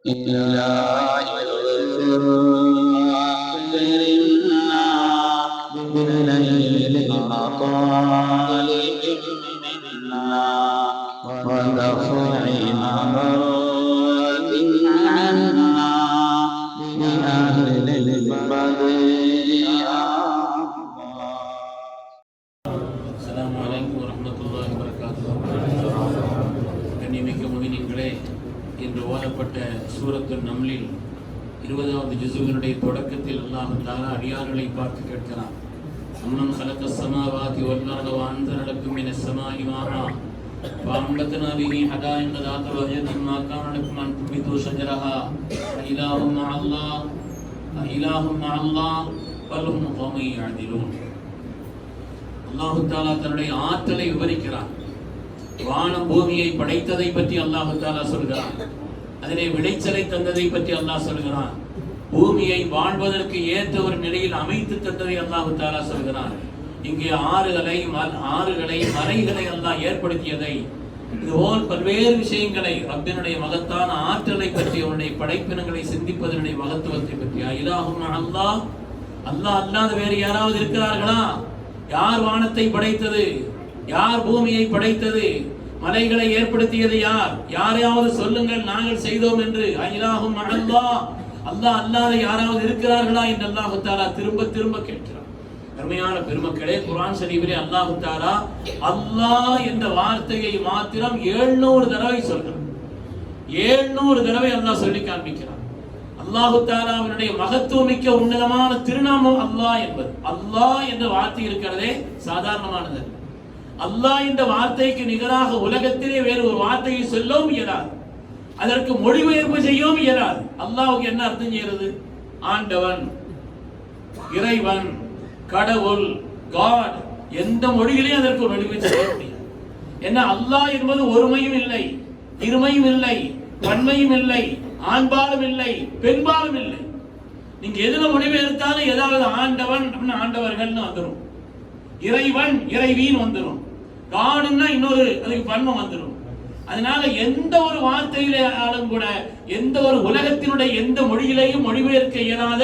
إلهي اغفر لنا بنيل مطالب منا ودفع مضرات عنا بأهل البدر يا السلام عليكم ورحمة الله وبركاته. கண்ணியமிக்க முஃமினீன்களே, இன்று ஓதப்பட்ட சூரத்துன் நம்லில் 20வது ஜுஸுவினுடைய தொடக்கத்தில் அல்லாஹ் தஆலா அடியார்களை பார்த்து கேட்கிறான். அம்மன் خلق السماوات والأرض وأنزل لكم من السماء ماء فأنبتنا به حدائق ذات بهجة ما كان لكم أن تنبتوا شجرها أإله مع الله بل هم قوم يعدلون. அல்லாஹு தஆலா தன்னுடைய ஆற்றலை விவரிக்கிறான். வானம் பூமியை படைத்ததை பற்றி அல்லாஹு தஆலா சொல்கிறான். அதிலே விளைச்சலை தந்ததை பற்றி அல்லாஹ் சொல்கிறான். பூமியை வாழ்வதற்கு ஏற்ற ஒரு நிலையில் அமைத்து தந்ததை அல்லாஹு தஆலா சொல்கிறான். இங்கே ஆறுகளை மலைகளை அல்லாஹ் ஏற்படுத்தியதை, இதுபோல் பல்வேறு விஷயங்களை, ரப்பினுடைய மகத்தான ஆற்றலை பற்றி, அவனுடைய படைப்பினங்களை சிந்திப்பதனுடைய மகத்துவத்தை பற்றி. இலாஹும் அல்லாஹ், அல்லாஹ் அல்லாத வேறு யாராவது இருக்கிறார்களா? யார் வானத்தை படைத்தது? யார் பூமியை படைத்தது? மலைகளை ஏற்படுத்தியது யார்? யாரையாவது சொல்லுங்கள், நாங்கள் செய்தோம் என்று. இலாஹும் அல்லாஹ், அல்லாஹ் அல்லாத யாராவது இருக்கிறார்களா என்று அல்லாஹ் தஆலா திரும்ப திரும்ப கேட்கிறார். அருமையான பெருமக்களே, குர்ஆன் ஷரீஃபிலே அல்லாஹ் தஆலா அல்லாஹ் என்ற வார்த்தையை மாத்திரம் 700 தடவை சொல்கிறார். 700 தடவை அல்லாஹ் சொல்லி காண்பிக்கிறார். அல்லாஹு தஆலா அவனுடைய மகத்துவமிக்க உன்னதமான திருநாமம் அல்லாஹ் என்பது. அல்லாஹ் என்ற வார்த்தை இருக்கிறதே சாதாரணமானது. அல்லாஹ் என்ற வார்த்தைக்கு நிகராக உலகத்திலே வேறு ஒரு வார்த்தையை சொல்லவும் இயலாது. அதற்கு மொழிபெயர்ப்பு செய்யவும் இயலாது. அல்லாஹ்வுக்கு என்ன அர்த்தம் செய்யறது? ஆண்டவன், இறைவன், கடவுள், காட், எந்த மொழியிலே அதற்கு ஒரு மொழிபெயர்ப்பு செய்ய முடியாது. என்ன, அல்லாஹ் என்பது ஒருமையும் இல்லை, இருமையும் இல்லை, பன்மையும் இல்லை, ஆண்பாலும் இல்லை, பெண்பாலும் இல்லை. நீங்க எதுல மொழிபெயர்த்தாலும் ஏதாவது ஆண்டவன் அப்படின்னு ஆண்டவர்கள்னு வந்துடும், இறைவன் இறைவின்னு வந்துடும், காடுன்னா இன்னொரு அதுக்கு பன்மம் வந்துடும். அதனால எந்த ஒரு வார்த்தையிலும் கூட, எந்த ஒரு உலகத்தினுடைய எந்த மொழியிலையும் மொழிபெயர்க்க இயலாத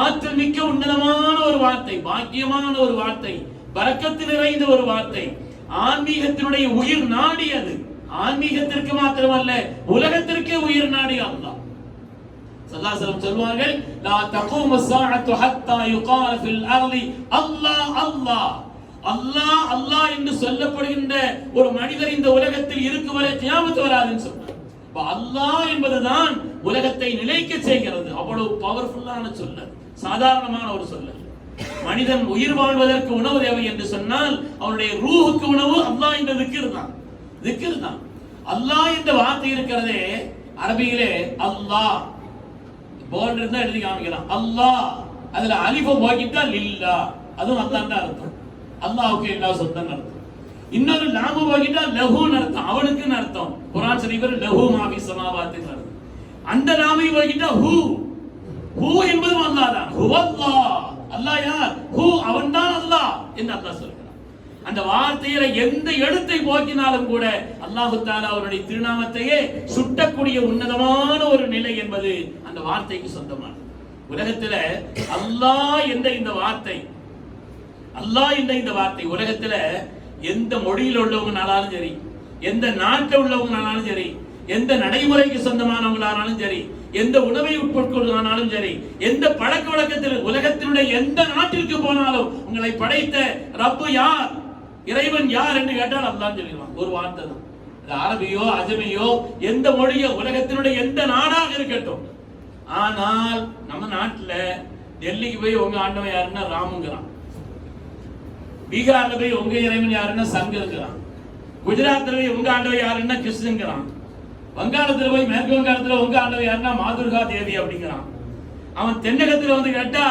ஆற்றல் மிக்க உன்னதமான ஒரு வார்த்தை, பாக்கியமான ஒரு வார்த்தை, பரக்கத்து நிறைந்த ஒரு வார்த்தை, ஆன்மீகத்தினுடைய உயிர் நாடி. அது ஆன்மீகத்திற்கு மாத்திரமல்ல, உலகத்திற்கே உயிர் நாடி அல்லாஹ். ஸல்லல்லாஹு அலைஹி வஸல்லம் சொல்வார்கள், லா தகூமு ஸாஅத்து ஹத்தா யுகால ஃபில் அர்லி அல்லாஹ் அல்லாஹ். அல்லாஹ் அல்லாஹ் என்று சொல்லப்படுகின்ற ஒரு மனிதர் இந்த உலகத்தில் இருக்கும் வரை கியாமத் வராதுன்னு சொன்னார். அப்ப அல்லாஹ் என்பதுதான் உலகத்தை நிலைக்க செய்கிறது. அவ்வளவு பவர்ஃபுல்லான சொல்ல, சாதாரணமான ஒரு சொல்ல. மனிதன் உயிர் வாழ்வதற்கு உணவு தேவை என்று சொன்னால் அவனுடைய ரூஹுக்கு உணவு அல்லாஹ் என்ற திக்ர் தான். திக்ர் தான். அல்லாஹ் என்ற வார்த்தை இருக்கிறதே அரபியிலே, அல்லாஹ் போல் இருந்தா எழுதி காமிக்கலாம். அல்லாஹ் அதுல அலிஃப போக்கிட்டா லில்லா, அதுவும் அல்லாஹ் தான் அர்த்தம். அல்லாஹ்வுக்கு எல்லா சொந்தம் அர்த்தம். இன்னொரு லாமு போக்கிட்டா லஹுன்னு அர்த்தம், அவனுக்குன்னு அர்த்தம். குர்ஆன் ஷரீஃபில் லஹு மா ஃபி ஸமாவாத்தின்னு வருது. அந்த லாமை போக்கிட்டா ஹூ, ஹூ என்பதும் அல்லாஹ் தான். ஹுவல்லாஹ், அல்லாஹ் யார்? ஹூ, அவன்தான் அல்லாஹ் என்று அல்லாஹ் சொல்கிறான். அந்த வார்த்தையில எந்த எழுத்தை போக்கினாலும் கூட அல்லாஹு தஆலா அவருடைய திருநாமத்தையே சுட்டக்கூடிய உன்னதமான ஒரு நிலை என்பது அந்த வார்த்தைக்கு சொந்தமானது. உலகத்துல அல்லாஹ் என்ற இந்த வார்த்தை, அல்லாஹ் என்ற இந்த வார்த்தை உலகத்துல எந்த மொழியில் உள்ளவங்கனாலும் சரி, எந்த நாட்டில் உள்ளவங்கனாலும் சரி, எந்த நடைமுறைக்கு சொந்தமானவங்களானாலும் சரி, எந்த உணவை உட்கொள்வதானாலும் சரி, எந்த பழக்க வழக்கத்தில் உலகத்தினுடைய எந்த நாட்டிற்கு போனாலும் உங்களை படைத்த ரப்பு யார், இறைவன் யார் என்று கேட்டால் அல்லாஹ் சொல்லிடுவான். ஒரு வார்த்தை தான். அது அரபியோ அஜமியோ எந்த மொழியோ உலகத்தினுடைய எந்த நாடாக இருக்கட்டும். ஆனால் நம்ம நாட்டுல டெல்லிக்கு போய் உங்க ஆண்டவன் யாருன்னா ராமுங்கிறான், பீகார்ல போய் உங்க இறைவன் யாருன்னா சங்கருங்கிறான், குஜராத்ல போய் உங்க ஆண்டவன் யாருன்னா கிருஷ்ணங்கிறான், வங்காளத்துல போய் மேற்கு வங்காளத்துல உங்க ஆண்டவன் யாருன்னா மாதுர்கா தேவி அப்படிங்கிறான். அவன் தென்னகத்துல வந்து கேட்டா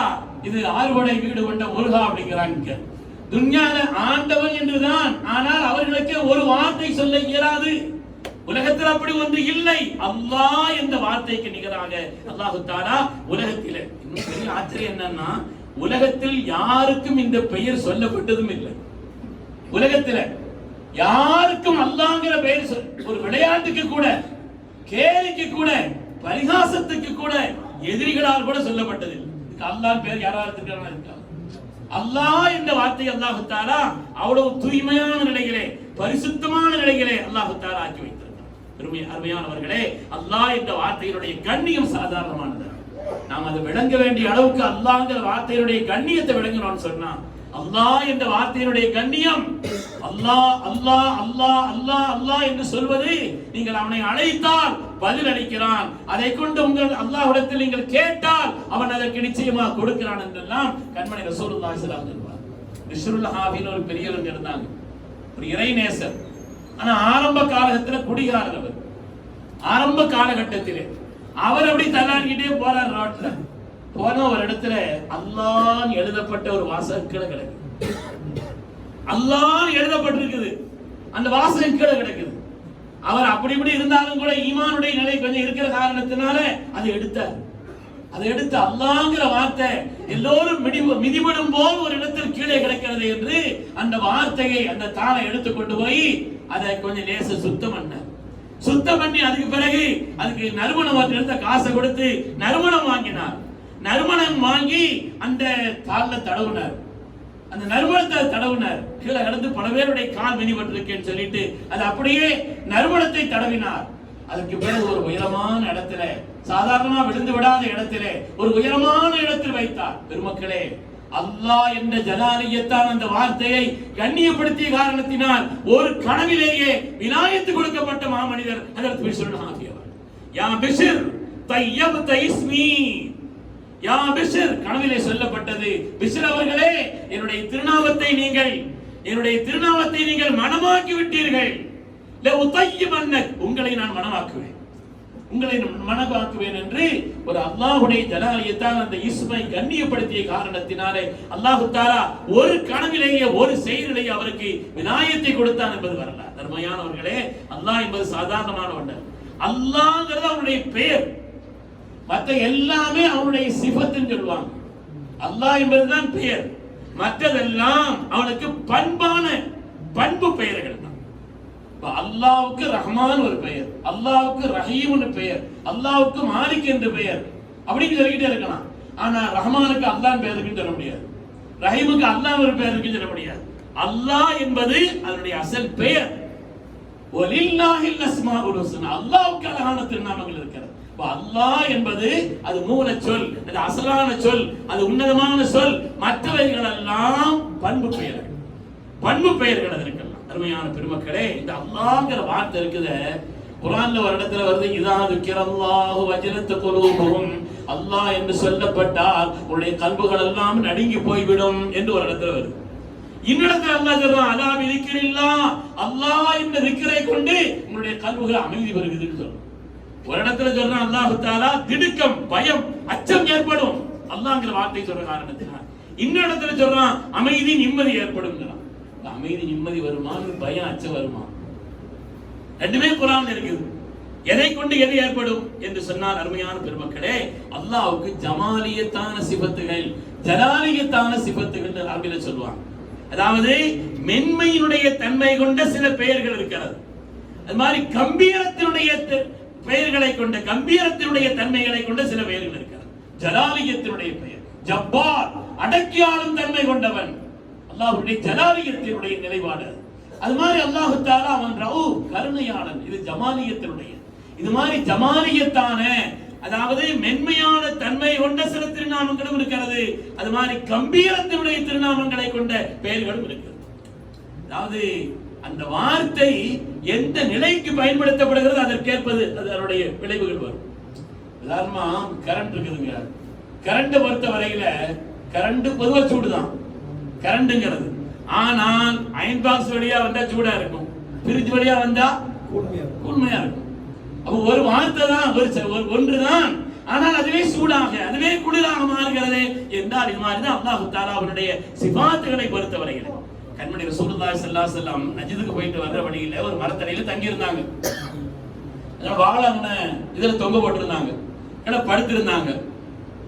இது ஆறுபடை வீடு கொண்ட முருகா அப்படிங்கிறான். இங்க துன்யால ஆண்டவன் என்றுதான், ஆனால் அவர்களுக்கு ஒரு வார்த்தை சொல்ல இயலாது. உலகத்தில் அப்படி ஒன்று இல்லை. அல்லாஹ் என்ற வார்த்தைக்கு நிகராக அல்லாஹு தஆலா உலகத்திலே, இன்னும் பெரிய ஆச்சரியம் என்னன்னா, உலகத்தில் யாருக்கும் இந்த பெயர் சொல்லப்பட்டதும் இல்லை. உலகத்தில் யாருக்கும் அல்லாஹ்ங்கிற பெயர் ஒரு விளையாட்டுக்கு கூட, கேலிக்கு கூட, பரிகாசத்துக்கு கூட எதிரிகளால் கூட சொல்லப்பட்டது. அல்லாஹ் பேர் யாரா இருக்கா? அல்லாஹ் என்ற வார்த்தை அல்லாஹ் தஆலா அவ்வளவு தூய்மையான நிலையிலே, பரிசுத்தமான நிலையிலே அல்லாஹ் தஆலா ஆக்கி வைத்திருக்கிறார். அருமையானவர்களே, அல்லாஹ் என்ற வார்த்தையினுடைய கண்ணியம் சாதாரணமானது. நாம் அதை விளங்க வேண்டிய அளவுக்கு அல்லாஹ்ங்கிற வார்த்தையினுடைய கண்ணியத்தை விளங்கணும்னு சொன்னா, அல்லாஹ் என்ற வார்த்தையினுடைய கண்ணியம், அல்லாஹ் அல்லாஹ் அல்லாஹ் அல்லாஹ் அல்லாஹ் என்று சொல்வது, நீங்கள் அவனை அழைத்தால் பதில் அளிக்கிறான், அதை கொண்டு உங்கள் அல்லாஹ்விடத்தில் நீங்கள் கேட்டால் அவன் அதற்கு நிச்சயமாக கொடுக்கிறான் என்றெல்லாம் கண்மணி ரசூலுல்லாஹி ஸல்லல்லாஹு அலைஹி வஸல்லம். பிஷ்ருல் ஒரு பெரியவர் இருந்தாங்க, ஒரு இறைநேசர். ஆனா ஆரம்ப காலகட்டத்தில் குடிகாரர். அவர் ஆரம்ப காலகட்டத்திலே அவர் அப்படி தள்ளாடிக்கிட்டே போறார். ரோட்ல போன ஒரு இடத்துல அல்லாஹ் எழுதப்பட்ட ஒரு வாசகம் கீழே கிடக்குது. அல்லாஹ் எழுதப்பட்டிருக்குது, அந்த வாசகம் கீழே கிடக்குது. அவர் அப்படி இப்படி இருந்தாலும் கூட ஈமானுடைய நிலை கொஞ்சம் இருக்கிற காரணத்தினால அதை எடுத்தார். அதை எடுத்து அல்லாஹ்ங்கிற வார்த்தை எல்லோரும் மிதிபடும் போது ஒரு இடத்தில் கீழே கிடக்கிறது என்று அந்த வார்த்தையை, அந்த தாளை எடுத்து கொண்டு போய் அதை கொஞ்சம் லேச சுத்தம் பண்ணார். சுத்தம் பண்ணி அதுக்கு பிறகு அதுக்கு நறுமணம் எடுத்த காசை கொடுத்து நறுமணம் வாங்கினார். நறுமணம் வாங்கி அந்த தாள்ல தடவுனார். அந்த நறுமணத்தை தடவினார். கீழே கிடந்து பல பேருடைய கால் மிதிபட்டிருக்கேன்னு சொல்லிட்டு அது அப்படியே நறுமணத்தை தடவினார். அதுக்கு பிறகு ஒரு உயரமான இடத்துல, சாதாரணமா விழுந்து விடாத இடத்துல, ஒரு உயரமான இடத்தில் வைத்தார். பெருமக்களே, அல்லாஹ் என்ற ஜலாலியத்தான் அந்த வார்த்தையை கண்ணியப்படுத்திய காரணத்தினால் ஒரு கனவிலேயே விநாயகத்து கொடுக்கப்பட்ட மாமனிதர் ஹஜ்ரத் பிஷ்ர் ஆகியவர். யா பிஷ்ர் தய்யப்த இஸ்மி, யா பிஷ்ர், கனவிலே சொல்லப்பட்டது, பிஷ்ர் அவர்களே, என்னுடைய திருநாமத்தை நீங்கள் மனமாக்கி விட்டீர்கள். உங்களை நான் மனமாக்குவேன் என்று ஒரு அல்லாஹ்வுடைய ஜலாலியத்தால் அந்த இஸ்மை கண்ணியப்படுத்திய காரணத்தினாலே அல்லாஹ் தஆலா ஒரு கனவிலேயே, ஒரு செயலிலேயே அவருக்கு விநாயகத்தை கொடுத்தான் என்பது வரலாறு. தர்மயானவர்களே, அல்லாஹ் என்பது சாதாரணமான ஒன்று. அல்லாஹ்ங்கிறது அவனுடைய பெயர், மற்ற எல்லாமே அவனுடைய சிஃபத்துன்னு சொல்லுவாங்க. அல்லாஹ் என்பதுதான் பெயர், மற்றதெல்லாம் அவனுக்கு பண்பு பெயர்கள் தான். அல்லாஹ்வுக்கு ரஹ்மான் ஒரு பெயர், அல்லாஹ்வுக்கு ரஹீம்னு பெயர், அல்லாஹ்வுக்கு மாலிக் என்று பெயர், அப்படின்னு சொல்லிக்கிட்டே இருக்கலாம். ஆனா ரஹ்மானுக்கு அல்லாஹ் பெயர் இருக்குன்னு சொல்ல முடியாது, ரஹீமுக்கு அல்லாஹ் ஒரு பெயர் இருக்குன்னு சொல்ல முடியாது. அல்லாஹ் என்பது அதனுடைய அசல் பெயர். வலில்லாஹில் அஸ்மாஉல் ஹுஸ்னா, அல்லாஹ்வுக்கு அழகான திருநாமங்கள் இருக்கிறது. அல்லாஹ் என்பது அது மூல சொல், அது அசலான சொல், அது உன்னதமான சொல். மற்றவைகள் எல்லாம் பண்பு பெயர்கள் இருக்கலாம். அருமையான பெருமக்களே, இந்த அல்லாஹ்ங்கிற வார்த்தை இருக்குது, குர்ஆன்ல ஒரு இடத்துல வருது, இதா ذிக்ரல்லாஹு வஜலத் குலூபுஹும், அல்லாஹ் என்று சொல்லப்பட்டால் உங்களுடைய கல்புகள் எல்லாம் நடுங்கி போய்விடும் என்று ஒரு இடத்துல வருது. இன்னிடத்துல அல்லாஹ் சொல்றான், அலா பிதிக்ரில்லாஹ், அல்லாஹ் என்ற திக்ரை கொண்டு உங்களுடைய கல்புகள் அமைதி பெறுகிறதுன்னு சொல்றான். ஒரு இடத்துல சொல்றான் அல்லாஹ் தஆலா, திடுக்கம், பயம், அச்சம் ஏற்படும் அல்லாஹ்ங்கிற வார்த்தை சொல்ற காரணத்தினால். இன்னொரு இடத்துல சொல்றான் அமைதி, நிம்மதி ஏற்படும்ங்கறான். அமைதி நிம்மதி வருமா, பயம் அச்சம் வருமா? ரெண்டுமே குர்ஆன்ல இருக்குது. எதை கொண்டு எது ஏற்படும் என்று சொன்னால் அருமையான பெருமக்களே, அல்லாஹ்வுக்கு ஜமாலியத்தான சிஃபத்துகள், ஜலாலியத்தான சிஃபத்துகள் அரபில சொல்வாங்க. அதாவது மென்மையினுடைய தன்மை கொண்ட சில பெயர்கள் இருக்கிறது. அது மாதிரி கம்பீரத்தினுடைய பெயர்களை கொண்ட, கம்பீரத்தினுடைய தன்மைகளை கொண்ட சில பெயர்கள் இருக்கிறது. ஜலாலியத்தினுடைய பெயர் ஜப்பார், அடக்கியாளும் தன்மை கொண்டவன், அல்லாஹ்வுடைய ஜலாலியத்தினுடைய நிலைப்பாடு. அது மாதிரி அல்லாஹ் தஆலா அவன் ரவுஃப், கருணையாளன், இது ஜமாலியத்தினுடைய. இது மாதிரி ஜமாலியத்தான, அதாவது மென்மையான தன்மை கொண்ட சில திருநாமங்களும் இருக்கிறது. அது மாதிரி கம்பீரத்தினுடைய திருநாமங்களை கொண்ட பெயர்களும் இருக்கிறது. அதாவது அந்த வார்த்தை எந்த நிலைக்கு பயன்படுத்தப்படுகிறது அதற்கேற்பது அதனுடைய விளைவுகள் வரும். உதாரணமா கரண்ட் இருக்குதுங்க, கரண்ட் பொறுத்த வரையில கரண்ட் பொதுவா சூடுதான் கரண்ட்ங்கிறது. ஆனால் அயன் பாக்ஸ் வழியா வந்தா சூடா இருக்கும், ஃப்ரிட்ஜ் வழியா வந்தா கூர்மையா இருக்கும். அப்ப ஒரு வார்த்தை தான், ஒன்றுதான், ஆனால் அதுவே சூடாக, அதுவே குளிராக மாறுகிறது என்றால் இது மாதிரி தான் அல்லாஹ் தஆலா அவருடைய சிஃபாத்துகளை பொறுத்த வரையில. கண்மணி ரசூலுல்லாஹி ஸல்லல்லாஹு அலைஹி வஸல்லம் நஜ்துக்கு போயிட்டு வர்ற வழியில ஒரு மரத்தடியில தங்கி இருந்தாங்க. வாழை இதுல தொங்க போட்டிருந்தாங்க, படுத்திருந்தாங்க.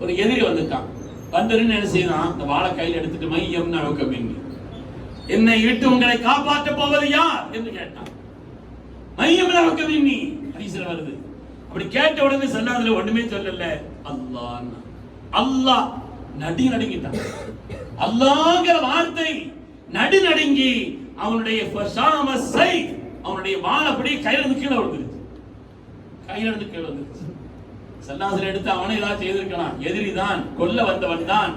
ஒரு எதிரி வந்துட்டான். வந்துருன்னு என்ன செய்யலாம், அந்த வாழை கையில் எடுத்துட்டு மையம் நவக்கமின், என்னை விட்டு உங்களை காப்பாற்ற போவது யார் என்று கேட்டான். மையம் நவக்கமின் ஹதீஸ்ல வருது. அப்ப அப்படி கேட்ட உடனே ஸல்லல்லாஹு ஒண்ணுமே சொல்லல, அல்லாஹ். அல்லாஹ் நடுங்கிட்டான். அல்லாஹ்ங்கிற வார்த்தை நடுங்கி அவனுடைய அவனுடைய வாள் அப்படியே கையில இருந்து கீழே விழுந்துருச்சு. ஸல்லல்லாஹு எடுத்து அவனை ஏதாவது செய்திருக்கலாம், எதிரிதான், கொல்ல வந்தவன் தான்,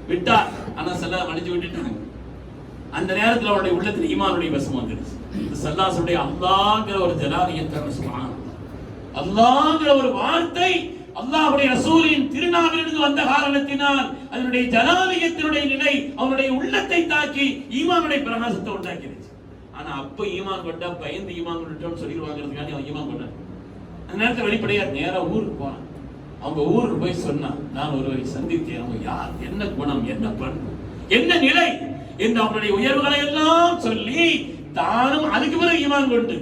விட்டார். ஆனா ஸல்லல்லாஹு மன்னிச்சு விட்டுட்டாங்க. அந்த நேரத்தில் அவனுடைய உள்ளத்தில் ஈமானுடைய வசம் வந்துருச்சு. ஸல்லல்லாஹுடைய அல்லாஹ்ங்கிற ஒரு ஜலாலியத்தை, சுப்ஹான் அல்லாஹ்ங்கிற ஒரு வார்த்தை அல்லாஹ்வுடைய ரசூலின் திருநாவிலிருந்து வந்த காரணத்தினால் அதனுடைய ஜலாலியத்தினுடைய நிலை அவனுடைய உள்ளத்தை தாக்கி ஈமானுடைய பிரகாசத்தை உண்டாக்கிடுச்சு. ஆனா அப்ப ஈமான் கொண்டா பயந்து ஈமான் கொண்டோம்னு சொல்லிடுவாங்கிறதுக்காண்டி அவன் ஈமான் கொண்டான். அந்த நேரத்தில் வெளிப்படையா நேரா ஊருக்கு போனான். அவங்க ஊருக்கு போய் சொன்னான், நான் ஒருவரை சந்தித்தேன். அவங்க யார், என்ன குணம், என்ன பண்பு, என்ன நிலை என்று அவனுடைய உயர்வுகளை எல்லாம் சொல்லி தானும் அதுக்கு பிறகு ஈமான் கொண்டு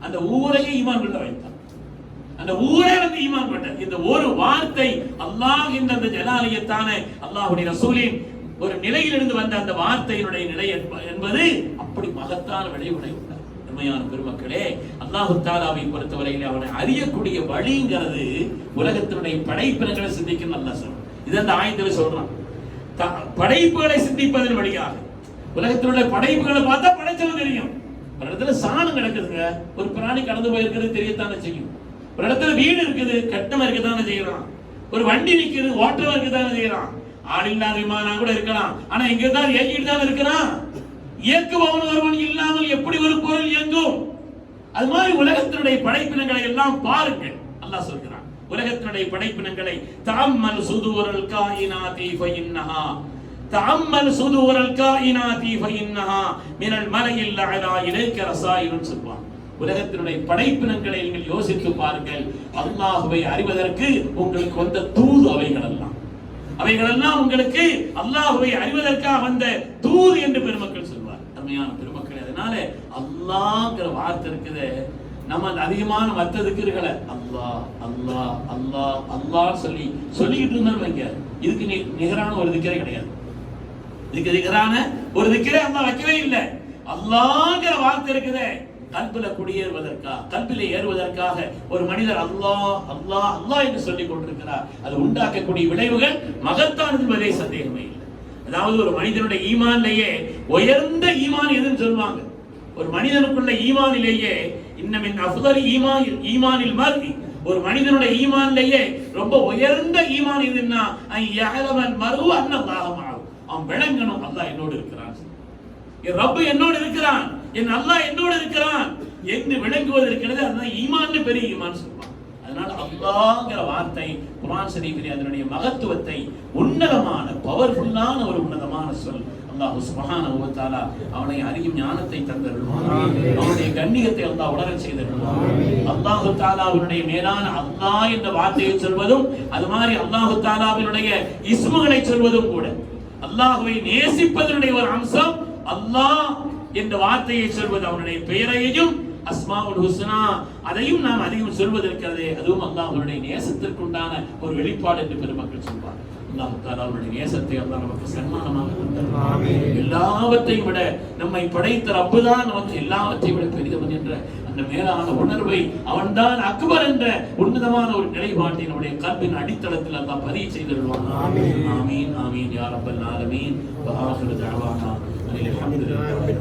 அந்த ஊரையே ஈமான் கொள்ள வைத்தான். அந்த ஊரே வந்து ஈமான் கொண்டது. இந்த ஒரு வார்த்தை அல்லாஹ் என்ற அந்த ஜலாலியத்தான அல்லாஹ்வுடைய ரசூலின் ஒரு நிலையிலிருந்து வந்த அந்த வார்த்தையினுடைய நிலை என்பது அப்படி மகத்தான விளைவுகளை உண்டாகும். உண்மையான பெருமக்களே, அல்லாஹ் தஆலாவை பொறுத்தவரையில் அவனை அறியக்கூடிய வழிங்கிறது உலகத்தினுடைய படைப்பினங்களை சிந்திக்கும். நல்லா சொல்றான். இது அந்த ஆயத்தில் சொல்றான், படைப்புகளை சிந்திப்பதன் வழியாக உலகத்தினுடைய படைப்புகளை பார்த்தா படைச்சவன் தெரியும். ஒரு இடத்துல சாணம் கிடக்குதுங்க, ஒரு பிராணி கடந்து போயிருக்கிறது தெரியத்தானே செய்யும். ஒரு இடத்துல வீடு இருக்குது, கட்டமா இருக்கத்தானே செய்யறான். ஒரு வண்டி நிக்குது, ஓட்டமா இருக்கத்தானே செய்யறான். ஆள் இல்லாத விமானம் கூட இருக்கலாம், ஆனா இங்க தான் இயங்கிட்டு தான் இருக்கிறான். இயக்குபவன் ஒருவன் இல்லாமல் எப்படி ஒரு பொருள் இயங்கும்? அது மாதிரி உலகத்தினுடைய படைப்பினங்களை எல்லாம் பாருங்கள். அல்லாஹ் சொல்கிறான், உலகத்தினுடைய படைப்பினங்களை தஅம்மல் சுதூரல் காயினாதி ஃபஇன்னஹா தஅம்மல் சுதூரல் காயினாதி ஃபஇன்னஹா மினல் மலையில் அலா இலைக ரசாயிலுன் சுப்ஹான். உலகத்தினுடைய படைப்பினங்களை நீங்கள் யோசித்து பாருங்கள். அல்லாஹ்வை அறிவதற்கு உங்களுக்கு வந்த தூது அவைகளெல்லாம் உங்களுக்கு அல்லாஹ்வை அறிவதற்காக வந்த தூது என்று பெருமக்கள் சொல்வார். அருமையான பெருமக்கள், அதனால அல்லாஹ்ங்கிற வார்த்தை இருக்குது. நம்ம அதிகமான மற்ற திக்ருகளை அல்லாஹ் அல்லாஹ் அல்லாஹ் அல்லாஹ் சொல்லிக்கிட்டு இருந்தாலும் வைங்க, இதுக்கு நிகரான ஒரு திக்ரே கிடையாது. இதுக்கு நிகரான ஒரு திக்ரே அல்லாஹ் வைக்கவே இல்லை. அல்லாஹ்ங்கிற வார்த்தை இருக்குது. கல்பில குடியேறுவதற்காக, கல்பில ஏறுவதற்காக ஒரு மனிதர் அல்லாஹ் அல்லாஹ் அல்லாஹ் என்று சொல்லிக் கொண்டிருக்கிறார். அது உண்டாக்கக்கூடிய விளைவுகள் மகத்தானது என்பதே சந்தேகமே இல்லை. அதாவது ஒரு மனிதனுடைய ஈமானிலேயே உயர்ந்த ஈமான் எதுன்னு சொல்லுவாங்க. ஒரு மனிதனுக்குள்ள ஈமானிலேயே இன்னமின் அஃதல் ஈமானில் மர்இ, ஒரு மனிதனுடைய ஈமானிலேயே ரொம்ப உயர்ந்த ஈமான் எதுன்னா யஅலமல் மர்உ அன்னல்லாஹ மஅஹு, அவன் விளங்கணும் அல்லாஹ் என்னோடு இருக்கிறான், என் ரப்பு என்னோடு இருக்கிறான், என் அல்லாஹ் என்னோடு இருக்கிறான் என்று விளங்குவது இருக்கிறது. அதுதான் ஈமான், பெரிய ஈமான் சொல்லுவாங்க. அதனால அல்லாஹ்ங்கிற வார்த்தை குர்ஆன் ஷரீஃபிலே அதனுடைய மகத்துவத்தை, உன்னதமான பவர்ஃபுல்லான ஒரு உன்னதமான சொல். அல்லாஹ் சுப்ஹானஹு வ தஆலா அவனை அறியும் ஞானத்தை தந்தருள்வான். அவனுடைய கண்ணியத்தை அல்லாஹ் உணரச் செய்தருள்வான். அல்லாஹ் தஆலாவினுடைய மேலான அல்லாஹ் என்ற வார்த்தையை சொல்வதும், அது மாதிரி அல்லாஹ் தஆலாவினுடைய இஸ்முகளை சொல்வதும் கூட அல்லாஹ்வை நேசிப்பதனுடைய ஒரு அம்சம். அல்லாஹ் என்ற வார்த்தையை சொல்வது, அவனுடைய பெயரையும் அஸ்மாஉல் ஹுஸ்னா அதையும் நாம் அதிகம் சொல்வதற்கிறது. அதுவும் அல்லாஹ்வுடைய நேசத்திற்குண்டான ஒரு வெளிப்பாடு என்று பெருமக்கள் சொல்வார். அல்லாஹ் தஆலாவுடைய நேசத்தை அல்லாஹ் நமக்கு சன்மானமாக தந்தார். எல்லாவற்றையும் விட நம்மை படைத்த ரப்புதான் நமக்கு எல்லாவற்றையும் விட பெரியவன் என்ற அந்த மேலான உணர்வை, அவன்தான் அக்பர் என்ற உன்னதமான ஒரு நிலைப்பாட்டை நம்முடைய கல்வின் அடித்தளத்தில் அல்லாஹ் பதிவு செய்திருவான். ஆமீன் ஆமீன் யா ரப்பல் ஆலமீன். வ ஆகிரு தஅவானா அல்ஹம்துலில்லாஹி.